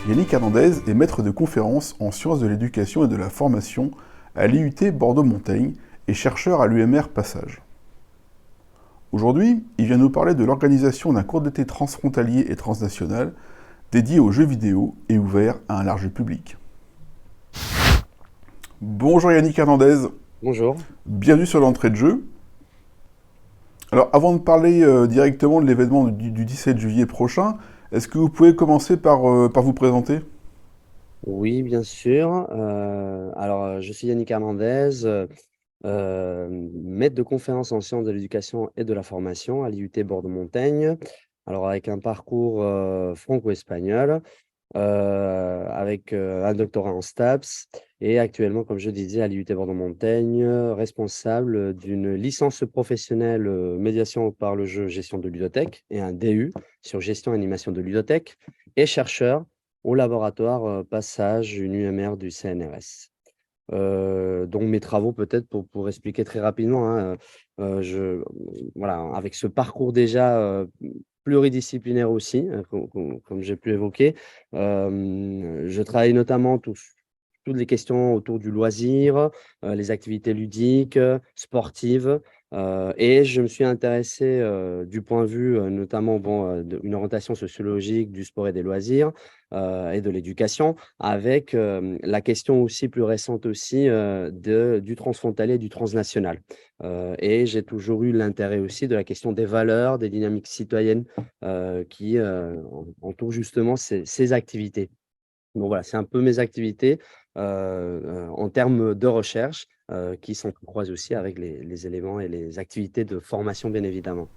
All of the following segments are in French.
Yannick Hernandez est maître de conférences en sciences de l'éducation et de la formation à l'IUT Bordeaux-Montaigne et chercheur à l'UMR Passage. Aujourd'hui, il vient nous parler de l'organisation d'un cours d'été transfrontalier et transnational dédié aux jeux vidéo et ouvert à un large public. Bonjour Yannick Hernandez, Bonjour. bienvenue sur l'entrée de jeu. Alors avant de parler directement de l'événement du 17 juillet prochain, est-ce que vous pouvez commencer par vous présenter? Oui, bien sûr. Je suis Yannick Hernandez, maître de conférences en sciences de l'éducation et de la formation à l'IUT Bordeaux-Montaigne. Alors, avec un parcours franco-espagnol, avec un doctorat en STAPS et actuellement, comme je disais, à l'IUT Bordeaux-Montaigne, responsable d'une licence professionnelle médiation par le jeu gestion de ludothèque et un DU sur gestion et animation de ludothèque et chercheur au laboratoire Passage, une UMR du CNRS. Donc mes travaux, peut-être pour expliquer très rapidement, hein, voilà, avec ce parcours déjà pluridisciplinaire aussi, comme j'ai pu évoquer, je travaille notamment toutes les questions autour du loisir, les activités ludiques, sportives, et je me suis intéressé du point de vue notamment d'une orientation sociologique du sport et des loisirs et de l'éducation, avec la question aussi plus récente aussi du transfrontalier et du transnational. Et j'ai toujours eu l'intérêt aussi de la question des valeurs, des dynamiques citoyennes qui entourent justement ces activités. Donc voilà, c'est un peu mes activités en termes de recherche qui s'entrecroisent aussi avec les éléments et les activités de formation, bien évidemment.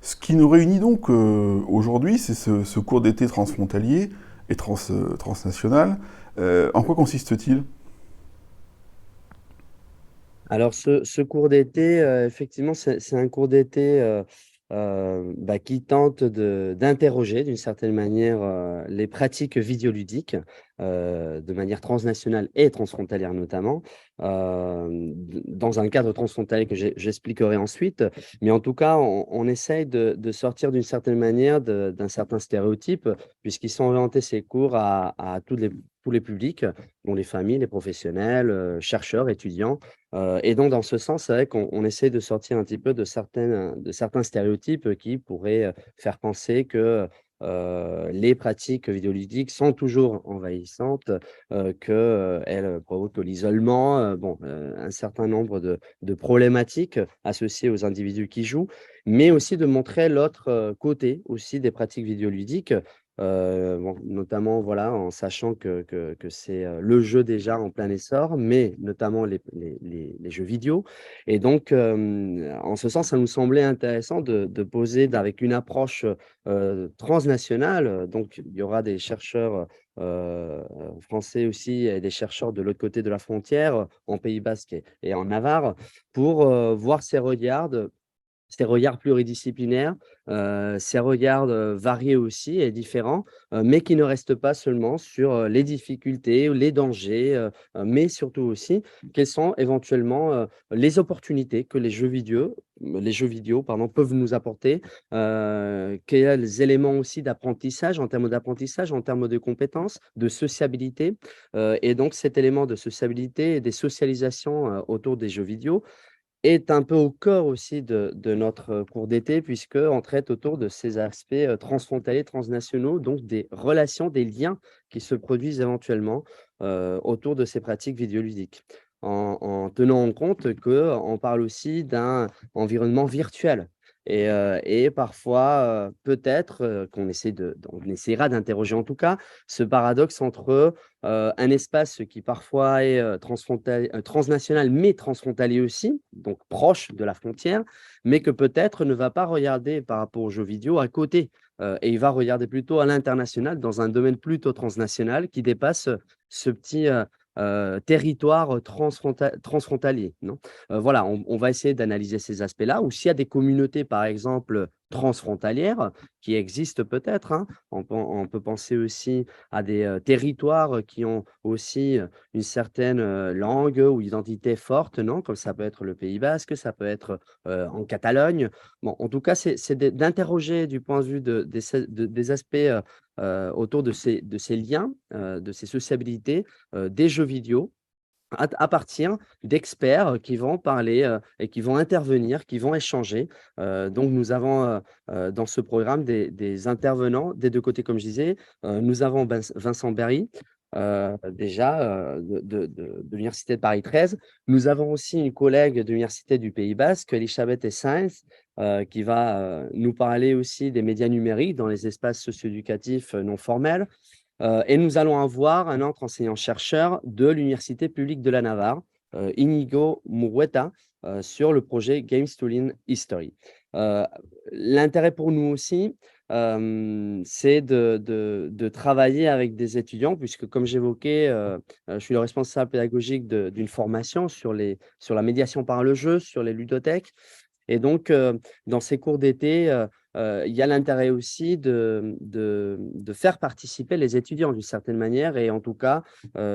Ce qui nous réunit donc aujourd'hui, c'est ce cours d'été transfrontalier et transnational. En quoi consiste-t-il? Alors, ce cours d'été, effectivement, c'est un cours d'été qui tente d'interroger d'une certaine manière les pratiques vidéoludiques de manière transnationale et transfrontalière notamment, dans un cadre transfrontalier que j'expliquerai ensuite. Mais en tout cas, on essaye de sortir d'une certaine manière d'un certain stéréotype, puisqu'ils sont orientés ces cours à tous les publics, dont les familles, les professionnels, chercheurs, étudiants. Et donc dans ce sens, c'est vrai qu'on essaie de sortir un petit peu de certains stéréotypes qui pourraient, faire penser que, les pratiques vidéoludiques sont toujours envahissantes, qu'elles provoquent l'isolement, un certain nombre de problématiques associées aux individus qui jouent, mais aussi de montrer l'autre, côté aussi des pratiques vidéoludiques. Notamment, voilà, en sachant que c'est, le jeu déjà en plein essor, mais notamment les jeux vidéo. Et donc, en ce sens, ça nous semblait intéressant de poser avec une approche, transnationale. Donc il y aura des chercheurs, français aussi et des chercheurs de l'autre côté de la frontière, en Pays basque et en Navarre, pour, voir ces regards pluridisciplinaires, ces regards, variés aussi et différents, mais qui ne restent pas seulement sur, les difficultés ou les dangers, mais surtout aussi, quelles sont éventuellement, les opportunités que les jeux vidéo pardon, peuvent nous apporter, quels éléments aussi d'apprentissage, en termes de compétences, de sociabilité, et donc cet élément de sociabilité et des socialisations, autour des jeux vidéo est un peu au cœur aussi de notre cours d'été, puisqu'on traite autour de ces aspects, transfrontaliers, transnationaux, donc des relations, des liens qui se produisent éventuellement, autour de ces pratiques vidéoludiques. En tenant en compte qu'on parle aussi d'un environnement virtuel et parfois, peut-être, on essaiera d'interroger en tout cas, ce paradoxe entre, un espace qui parfois est, transnational, mais transfrontalier aussi, donc proche de la frontière, mais que peut-être ne va pas regarder par rapport aux jeux vidéo à côté, et il va regarder plutôt à l'international dans un domaine plutôt transnational qui dépasse, ce petit, territoire, transfrontalier, non? Voilà, on va essayer d'analyser ces aspects-là ou s'il y a des communautés, par exemple, transfrontalières qui existent peut-être, hein. On peut penser aussi à des territoires qui ont aussi une certaine langue ou identité forte, non? Comme ça peut être le Pays basque, ça peut être en Catalogne. Bon, en tout cas, c'est d'interroger du point de vue des aspects autour de ces liens, de ces sociabilités, des jeux vidéo à partir d'experts qui vont parler, et qui vont intervenir, qui vont échanger. Donc nous avons, dans ce programme des intervenants des 2 côtés, comme je disais. Nous avons Vincent Berry, déjà, de l'université de Paris 13. Nous avons aussi une collègue de l'université du Pays basque, Elisabeth Sainz, qui va, nous parler aussi des médias numériques dans les espaces socio-éducatifs non formels. Et nous allons avoir un autre enseignant-chercheur de l'Université publique de la Navarre, Inigo Murueta, sur le projet Games to Learn History. Heu, L'intérêt pour nous aussi, c'est de travailler avec des étudiants puisque comme j'évoquais, je suis le responsable pédagogique d'une formation sur la médiation par le jeu, sur les ludothèques. Et donc, dans ces cours d'été, il y a l'intérêt aussi de faire participer les étudiants d'une certaine manière et en tout cas,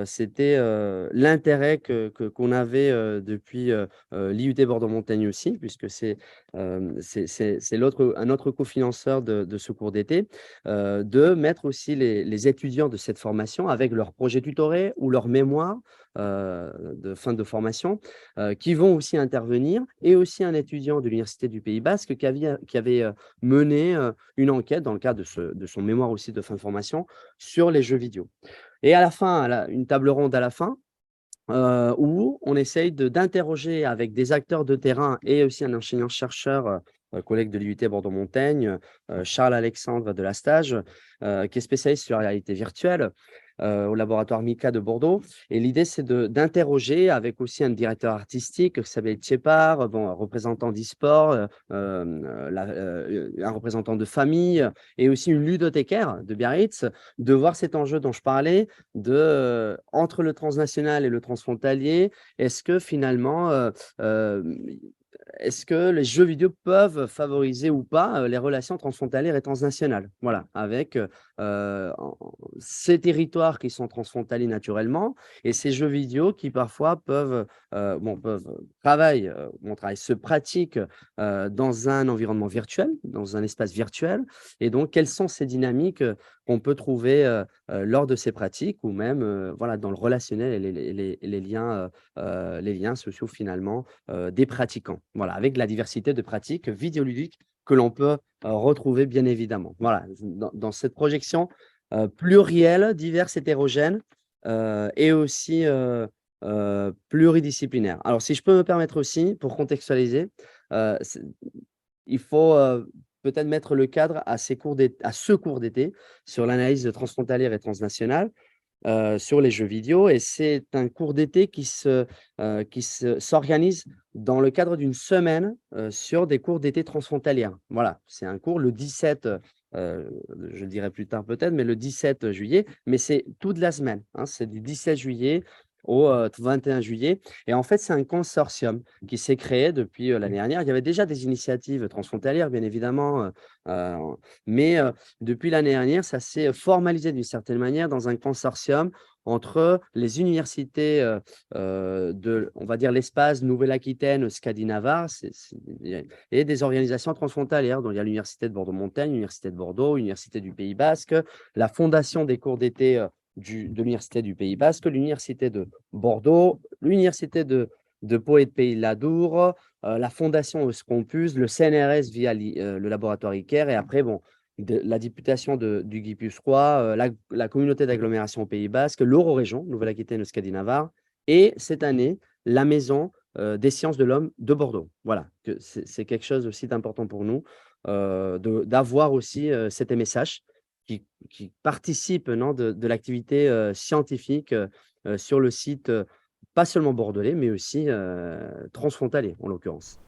c'était, l'intérêt qu'on avait, depuis, l'IUT Bordeaux-Montaigne aussi puisque c'est un autre cofinanceur de ce cours d'été, de mettre aussi les étudiants de cette formation avec leur projet tutoré ou leur mémoire, de fin de formation, qui vont aussi intervenir et aussi un étudiant de l'université du Pays basque qui avait, mené, une enquête dans le cadre de son mémoire aussi de fin de formation sur les jeux vidéo. Et à la fin, une table ronde à la fin, où on essaye d'interroger avec des acteurs de terrain et aussi un enseignant-chercheur, collègue de l'IUT Bordeaux-Montaigne, Charles-Alexandre de Lastage, qui est spécialiste sur la réalité virtuelle, au laboratoire MICA de Bordeaux. Et l'idée, c'est d'interroger avec aussi un directeur artistique qui s'appelle Tchepar, bon, un représentant d'e-sport, un représentant de famille et aussi une ludothécaire de Biarritz, de voir cet enjeu dont je parlais, entre le transnational et le transfrontalier, est-ce que finalement, est-ce que les jeux vidéo peuvent favoriser ou pas, les relations transfrontalières et transnationales? Voilà, avec, ces territoires qui sont transfrontaliers naturellement et ces jeux vidéo qui parfois se pratiquent, dans un environnement virtuel, dans un espace virtuel et donc quelles sont ces dynamiques, qu'on peut trouver, lors de ces pratiques ou même, voilà, dans le relationnel et les liens sociaux finalement, des pratiquants. Voilà, avec la diversité de pratiques vidéoludiques que l'on peut, retrouver bien évidemment. Voilà, dans cette projection, plurielle, diverse, hétérogène, et aussi, pluridisciplinaire. Alors si je peux me permettre aussi, pour contextualiser, c'est il faut, peut-être mettre le cadre à ce cours d'été sur l'analyse transfrontalière et transnationale, sur les jeux vidéo et c'est un cours d'été qui s'organise dans le cadre d'une semaine, sur des cours d'été transfrontalières. Voilà, c'est un cours le 17, je le dirai plus tard peut-être, mais le 17 juillet, mais c'est toute la semaine, hein. C'est du 17 juillet au, 21 juillet et en fait, c'est un consortium qui s'est créé depuis, l'année dernière. Il y avait déjà des initiatives transfrontalières, bien évidemment, heu, mais, depuis l'année dernière, ça s'est formalisé d'une certaine manière dans un consortium entre les universités, on va dire l'espace Nouvelle-Aquitaine, Scandinava', et des organisations transfrontalières, dont il y a l'université de Bordeaux-Montaigne, l'université de Bordeaux, l'université du Pays basque, la fondation des cours d'été, de l'université du Pays basque, l'université de Bordeaux, l'université de Pau et de Pays de l'Adour, la fondation Euskompus, le CNRS via le laboratoire ICARE et après bon, la députation du Guy Puceroy, la communauté d'agglomération au Pays basque, l'Eurorégion, Nouvelle-Aquitaine, Euskadi-Navarre et cette année, la maison, des sciences de l'homme de Bordeaux. Voilà, que c'est quelque chose aussi d'important pour nous, d'avoir aussi, cet MSH qui participe, non, de l'activité, scientifique, sur le site, pas seulement bordelais, mais aussi, transfrontalier, en l'occurrence.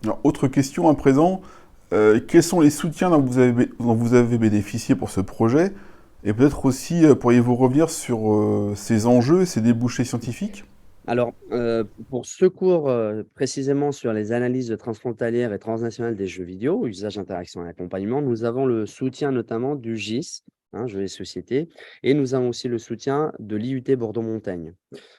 Alors, autre question à présent, quels sont les soutiens dont vous avez bénéficié pour ce projet? Et peut-être aussi, pourriez-vous revenir sur ces enjeux et ces débouchés scientifiques? Alors, pour ce cours, précisément sur les analyses transfrontalières et transnationales des jeux vidéo, usage, interaction et accompagnement, nous avons le soutien notamment du GIS, hein, Jeux et Sociétés, et nous avons aussi le soutien de l'IUT Bordeaux-Montaigne.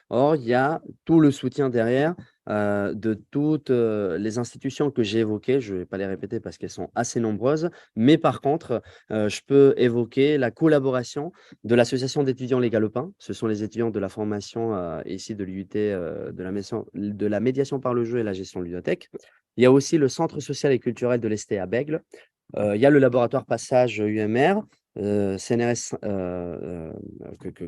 Or, il y a tout le soutien derrière, de toutes, les institutions que j'ai évoquées. Je ne vais pas les répéter parce qu'elles sont assez nombreuses, mais par contre, je peux évoquer la collaboration de l'association d'étudiants Les Galopins. Ce sont les étudiants de la formation, ici de l'IUT, de la médiation par le jeu et la gestion de ludothèque. Il y a aussi le centre social et culturel de l'Esté à Bègles. Il y a le laboratoire Passage UMR, CNRS,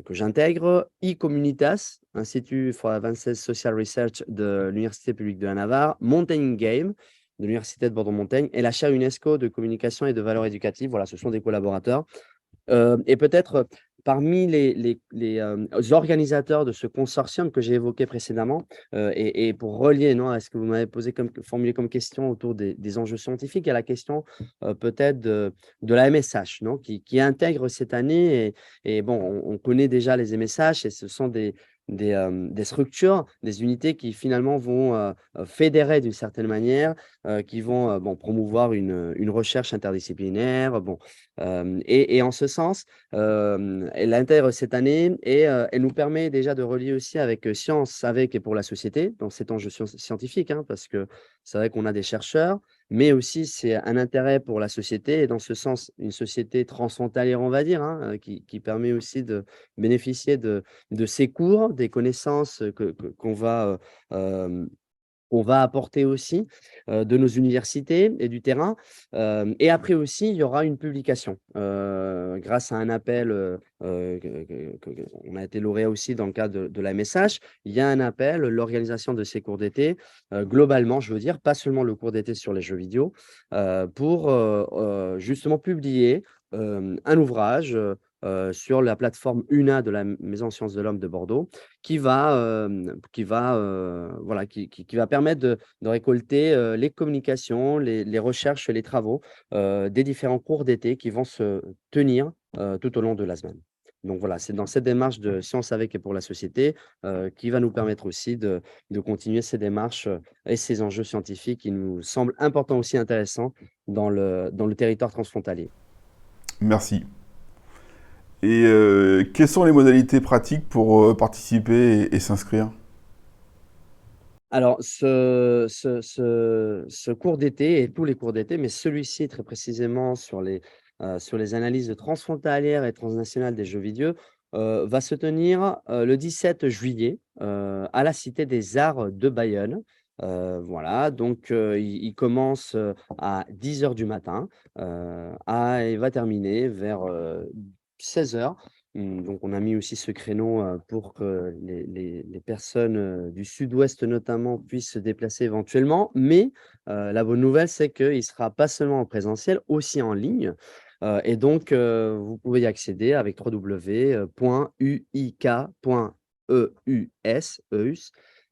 que j'intègre, e-Communitas, Institut for Advanced Social Research de l'Université publique de la Navarre, Mountain Game de l'Université de Bordeaux-Montaigne et l'achat UNESCO de communication et de valeurs éducatives. Voilà, ce sont des collaborateurs. Et peut-être parmi les organisateurs de ce consortium que j'ai évoqué précédemment, et pour relier, non, à ce que vous m'avez formulé comme question autour des enjeux scientifiques, il y a la question peut-être de la MSH, non, qui intègre cette année. Et bon, on connaît déjà les MSH et ce sont des structures, des unités qui finalement vont fédérer d'une certaine manière, qui vont bon, promouvoir une recherche interdisciplinaire. Bon, et en ce sens, elle intègre cette année et elle nous permet déjà de relier aussi avec Science avec et pour la société, dans cet enjeu scientifique, hein, parce que c'est vrai qu'on a des chercheurs, mais aussi c'est un intérêt pour la société et dans ce sens, une société transfrontalière, on va dire, hein, qui permet aussi de bénéficier de ces cours, des connaissances qu'on va apporter aussi, de nos universités et du terrain. Et après aussi, il y aura une publication, grâce à un appel, on a été lauréat aussi dans le cadre de la MSH. Il y a un appel, l'organisation de ces cours d'été, globalement, je veux dire, pas seulement le cours d'été sur les jeux vidéo, pour, justement publier, un ouvrage, sur la plateforme UNA de la Maison Sciences de l'Homme de Bordeaux, voilà, qui va permettre de récolter, les communications, les recherches, les travaux, des différents cours d'été qui vont se tenir, tout au long de la semaine. Donc voilà, c'est dans cette démarche de Science avec et pour la société, qui va nous permettre aussi de continuer ces démarches, et ces enjeux scientifiques qui nous semblent importants aussi intéressants dans le territoire transfrontalier. Merci. Et quelles sont les modalités pratiques pour participer et s'inscrire? Alors, ce cours d'été et tous les cours d'été, mais celui-ci très précisément sur les analyses transfrontalières et transnationales des jeux vidéo, va se tenir, le 17 juillet, à la Cité des Arts de Bayonne. Voilà, donc il commence, à 10 heures du matin, et va terminer vers, 16 heures. Donc on a mis aussi ce créneau, pour que les personnes, du sud-ouest notamment puissent se déplacer éventuellement. Mais, la bonne nouvelle, c'est qu'il sera pas seulement en présentiel, aussi en ligne. Et donc, vous pouvez y accéder avec www.uik.eus.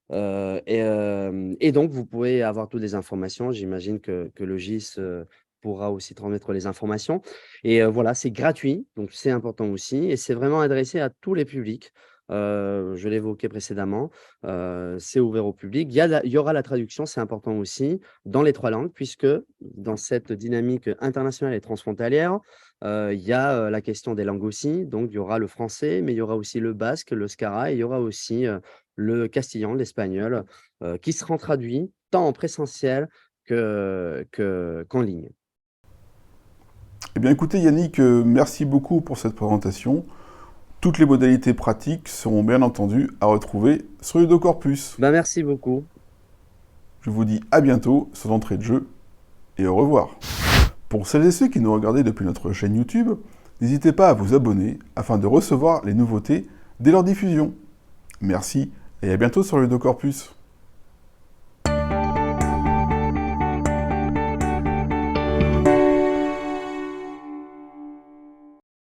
Et donc vous pouvez avoir toutes les informations. J'imagine que le GIS, pourra aussi transmettre les informations. Et voilà, c'est gratuit, donc c'est important aussi et c'est vraiment adressé à tous les publics. Je l'évoquais précédemment, c'est ouvert au public. Il y aura la traduction, c'est important aussi, dans les 3 langues puisque dans cette dynamique internationale et transfrontalière, il y a, la question des langues aussi. Donc il y aura le français, mais il y aura aussi le basque, le skara et il y aura aussi, le castillan, l'espagnol, qui seront traduits tant en présentiel qu'en ligne. Eh bien écoutez Yannick, merci beaucoup pour cette présentation. Toutes les modalités pratiques seront bien entendu à retrouver sur Ludocorpus. Ben, merci beaucoup. Je vous dis à bientôt sur l'entrée de jeu et au revoir. Pour celles et ceux qui nous regardent depuis notre chaîne YouTube, n'hésitez pas à vous abonner afin de recevoir les nouveautés dès leur diffusion. Merci et à bientôt sur Ludocorpus.